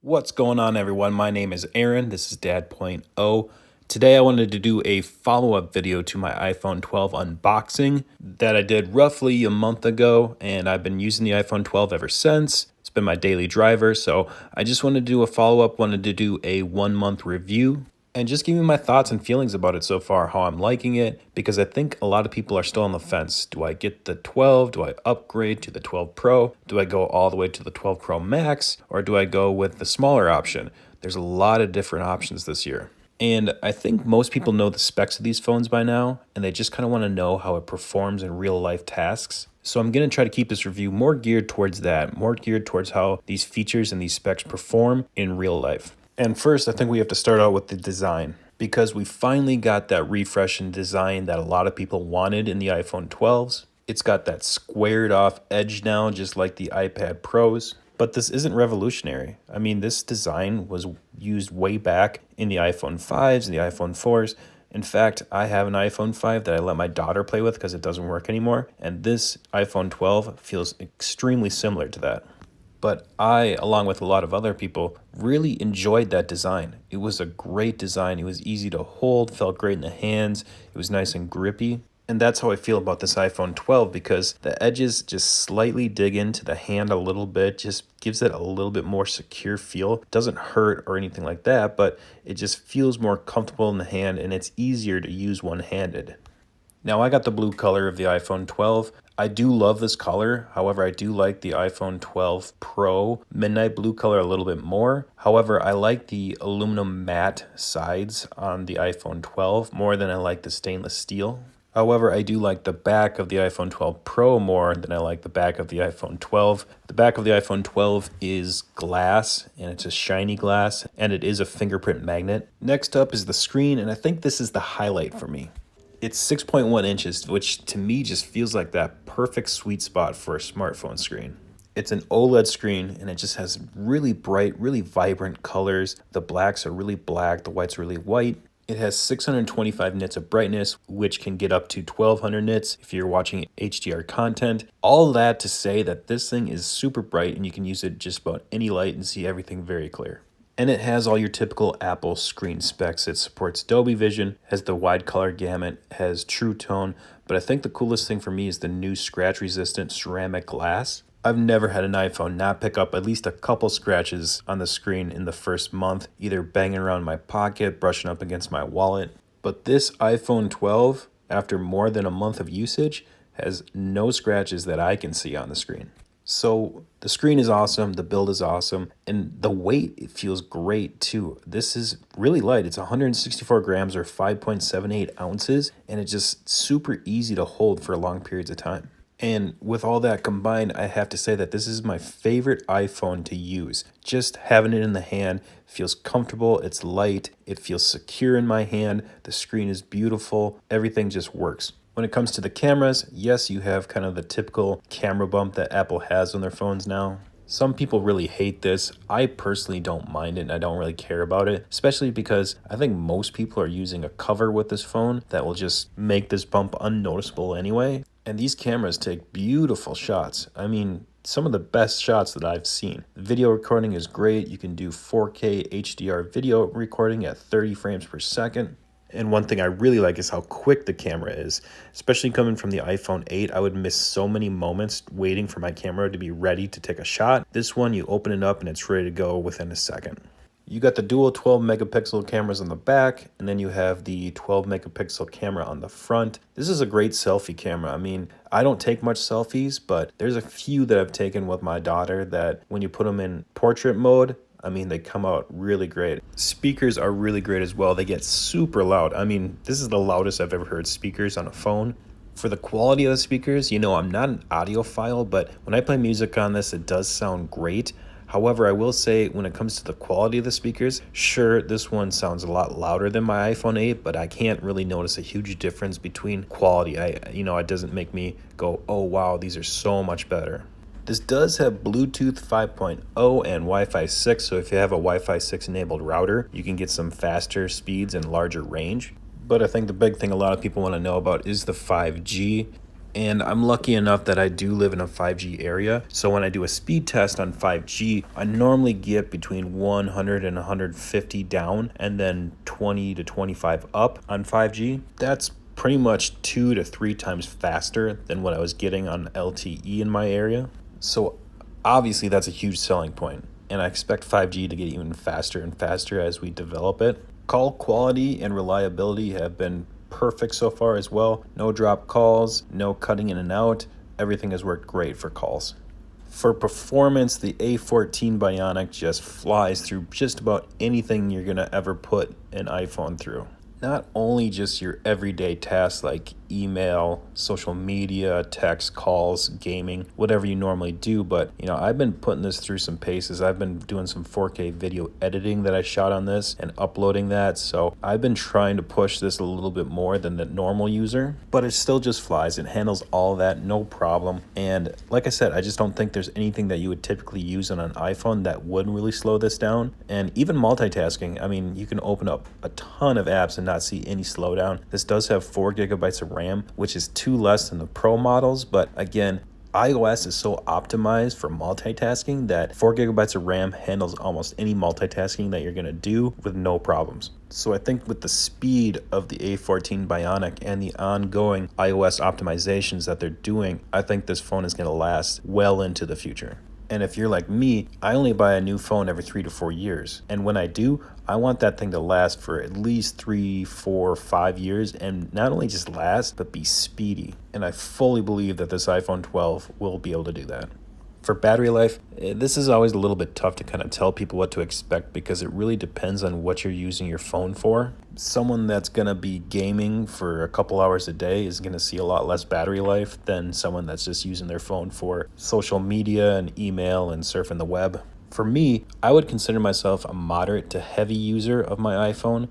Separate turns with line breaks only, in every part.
What's going on, everyone? My name is Aaron. This is Dad.0. Today I wanted to do a follow-up video to my iPhone 12 unboxing that I did roughly a month ago, and I've been using the iPhone 12 ever since. It's been my daily driver, so I just wanted to do a follow-up, wanted to do a 1-month review and just give you my thoughts and feelings about it so far, how I'm liking it, because I think a lot of people are still on the fence. Do I get the 12? Do I upgrade to the 12 Pro? Do I go all the way to the 12 Pro Max? Or do I go with the smaller option? There's a lot of different options this year. And I think most people know the specs of these phones by now, and they just kind of want to know how it performs in real life tasks. So I'm going to try to keep this review more geared towards that, more geared towards how these features and these specs perform in real life. And first, I think we have to start out with the design, because we finally got that refresh in design that a lot of people wanted in the iPhone 12s. It's got that squared off edge now, just like the iPad Pros. But this isn't revolutionary. I mean, this design was used way back in the iPhone 5s and the iPhone 4s. In fact, I have an iPhone 5 that I let my daughter play with because it doesn't work anymore. And this iPhone 12 feels extremely similar to that. But I, along with a lot of other people, really enjoyed that design. It was a great design. It was easy to hold, felt great in the hands. It was nice and grippy. And that's how I feel about this iPhone 12, because the edges just slightly dig into the hand a little bit, just gives it a little bit more secure feel. Doesn't hurt or anything like that, but it just feels more comfortable in the hand, and it's easier to use one-handed. Now, I got the blue color of the iPhone 12. I do love this color. However, I do like the iPhone 12 Pro midnight blue color a little bit more. However, I like the aluminum matte sides on the iPhone 12 more than I like the stainless steel. However, I do like the back of the iPhone 12 Pro more than I like the back of the iPhone 12. The back of the iPhone 12 is glass, and it's a shiny glass, and it is a fingerprint magnet. Next up is the screen, and I think this is the highlight for me. It's 6.1 inches, which to me just feels like that perfect sweet spot for a smartphone screen. It's an OLED screen, and it just has really bright, really vibrant colors. The blacks are really black, the whites are really white. It has 625 nits of brightness, which can get up to 1200 nits if you're watching HDR content. All that to say that this thing is super bright, and you can use it just about any light and see everything very clear. And it has all your typical Apple screen specs. It supports Dolby Vision, has the wide color gamut, has True Tone, but I think the coolest thing for me is the new scratch-resistant ceramic glass. I've never had an iPhone not pick up at least a couple scratches on the screen in the first month, either banging around my pocket, brushing up against my wallet. But this iPhone 12, after more than a month of usage, has no scratches that I can see on the screen. So the screen is awesome, the build is awesome, and the weight, it feels great too. This is really light. It's 164 grams or 5.78 ounces, and it's just super easy to hold for long periods of time. And with all that combined, I have to say that this is my favorite iPhone to use. Just having it in the hand feels comfortable, it's light, it feels secure in my hand, the screen is beautiful, everything just works. When it comes to the cameras, yes, you have kind of the typical camera bump that Apple has on their phones now. Some people really hate this. I personally don't mind it, and I don't really care about it, especially because I think most people are using a cover with this phone that will just make this bump unnoticeable anyway. And these cameras take beautiful shots. I mean, some of the best shots that I've seen. The video recording is great. You can do 4K HDR video recording at 30 frames per second. And one thing I really like is how quick the camera is. Especially coming from the iPhone 8, I would miss so many moments waiting for my camera to be ready to take a shot. This one, you open it up and it's ready to go within a second. You got the dual 12 megapixel cameras on the back, and then you have the 12 megapixel camera on the front. This is a great selfie camera. I mean, I don't take much selfies, but there's a few that I've taken with my daughter that when you put them in portrait mode, I mean, they come out really great. Speakers are really great as well. They get super loud. I mean, this is the loudest I've ever heard speakers on a phone. For the quality of the speakers, I'm not an audiophile, but when I play music on this, it does sound great. However, I will say when it comes to the quality of the speakers, sure, this one sounds a lot louder than my iPhone 8, but I can't really notice a huge difference between quality. It doesn't make me go, oh wow, these are so much better. This does have Bluetooth 5.0 and Wi-Fi 6, so if you have a Wi-Fi 6 enabled router, you can get some faster speeds and larger range. But I think the big thing a lot of people want to know about is the 5G. And I'm lucky enough that I do live in a 5G area. So when I do a speed test on 5G, I normally get between 100 and 150 down and then 20 to 25 up on 5G. That's pretty much 2 to 3 times faster than what I was getting on LTE in my area. So obviously that's a huge selling point, and I expect 5G to get even faster and faster as we develop it. Call quality and reliability have been perfect so far as well. No drop calls, no cutting in and out. Everything has worked great for calls. For performance, the A14 Bionic just flies through just about anything you're gonna ever put an iPhone through. Not only just your everyday tasks like email, social media, text, calls, gaming, whatever you normally do, but I've been putting this through some paces. I've been doing some 4K video editing that I shot on this and uploading that, so I've been trying to push this a little bit more than the normal user, but it still just flies. It handles all that, no problem. And like I said, I just don't think there's anything that you would typically use on an iPhone that wouldn't really slow this down. And even multitasking, I mean, you can open up a ton of apps and not see any slowdown. This does have 4 gigabytes of RAM, which is 2 less than the Pro models, but again, iOS is so optimized for multitasking that 4 gigabytes of RAM handles almost any multitasking that you're going to do with no problems. So I think with the speed of the A14 Bionic and the ongoing iOS optimizations that they're doing, I think this phone is going to last well into the future. And if you're like me, I only buy a new phone every 3 to 4 years. And when I do, I want that thing to last for at least 3, 4, 5 years, and not only just last, but be speedy. And I fully believe that this iPhone 12 will be able to do that. For battery life, this is always a little bit tough to kind of tell people what to expect because it really depends on what you're using your phone for. Someone that's going to be gaming for a couple hours a day is going to see a lot less battery life than someone that's just using their phone for social media and email and surfing the web. For me, I would consider myself a moderate to heavy user of my iPhone.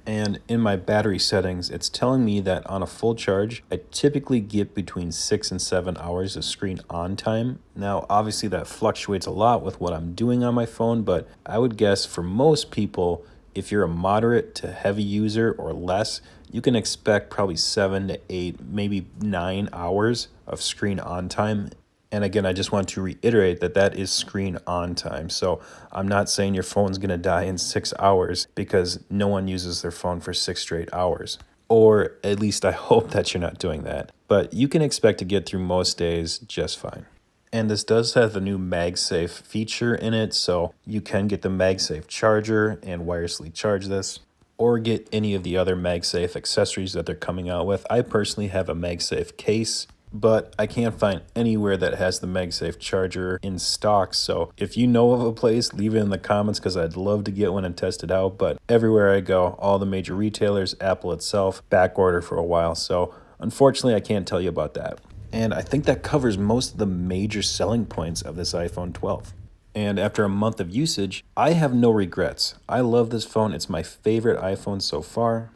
And in my battery settings, it's telling me that on a full charge, I typically get between 6 and 7 hours of screen on time. Now, obviously that fluctuates a lot with what I'm doing on my phone, but I would guess for most people, if you're a moderate to heavy user or less, you can expect probably 7 to 8, maybe 9 hours of screen on time. And again, I just want to reiterate that that is screen on time. So I'm not saying your phone's going to die in 6 hours because no one uses their phone for 6 straight hours. Or at least I hope that you're not doing that. But you can expect to get through most days just fine. And this does have the new MagSafe feature in it, so you can get the MagSafe charger and wirelessly charge this, or get any of the other MagSafe accessories that they're coming out with. I personally have a MagSafe case, but I can't find anywhere that has the MagSafe charger in stock. So if you know of a place, leave it in the comments because I'd love to get one and test it out. But everywhere I go, all the major retailers, Apple itself, back order for a while. So unfortunately, I can't tell you about that. And I think that covers most of the major selling points of this iPhone 12. And after a month of usage, I have no regrets. I love this phone. It's my favorite iPhone so far.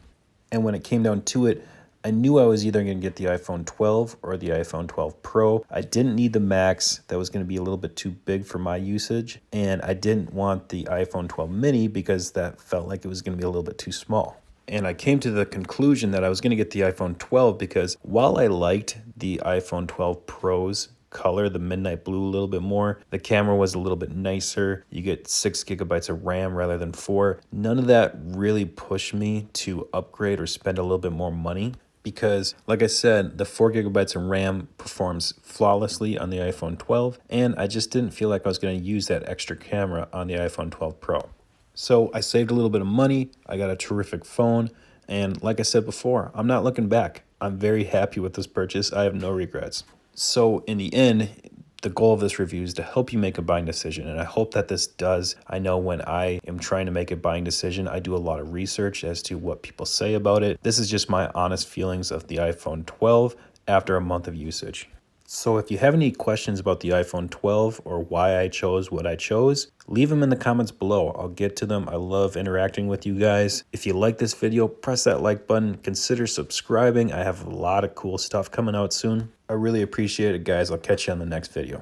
And when it came down to it, I knew I was either going to get the iPhone 12 or the iPhone 12 Pro. I didn't need the Max. That was going to be a little bit too big for my usage. And I didn't want the iPhone 12 mini because that felt like it was going to be a little bit too small. And I came to the conclusion that I was going to get the iPhone 12 because while I liked the iPhone 12 Pro's color, the midnight blue, a little bit more, the camera was a little bit nicer, you get 6 gigabytes of RAM rather than 4, none of that really pushed me to upgrade or spend a little bit more money. Because, like I said, the 4 gigabytes of RAM performs flawlessly on the iPhone 12, and I just didn't feel like I was going to use that extra camera on the iPhone 12 Pro. So I saved a little bit of money, I got a terrific phone, and like I said before, I'm not looking back. I'm very happy with this purchase. I have no regrets. So in the end, the goal of this review is to help you make a buying decision, and I hope that this does. I know when I am trying to make a buying decision, I do a lot of research as to what people say about it. This is just my honest feelings of the iPhone 12 after a month of usage. So if you have any questions about the iPhone 12 or why I chose what I chose, leave them in the comments below. I'll get to them. I love interacting with you guys. If you like this video, press that like button. Consider subscribing. I have a lot of cool stuff coming out soon. I really appreciate it, guys. I'll catch you on the next video.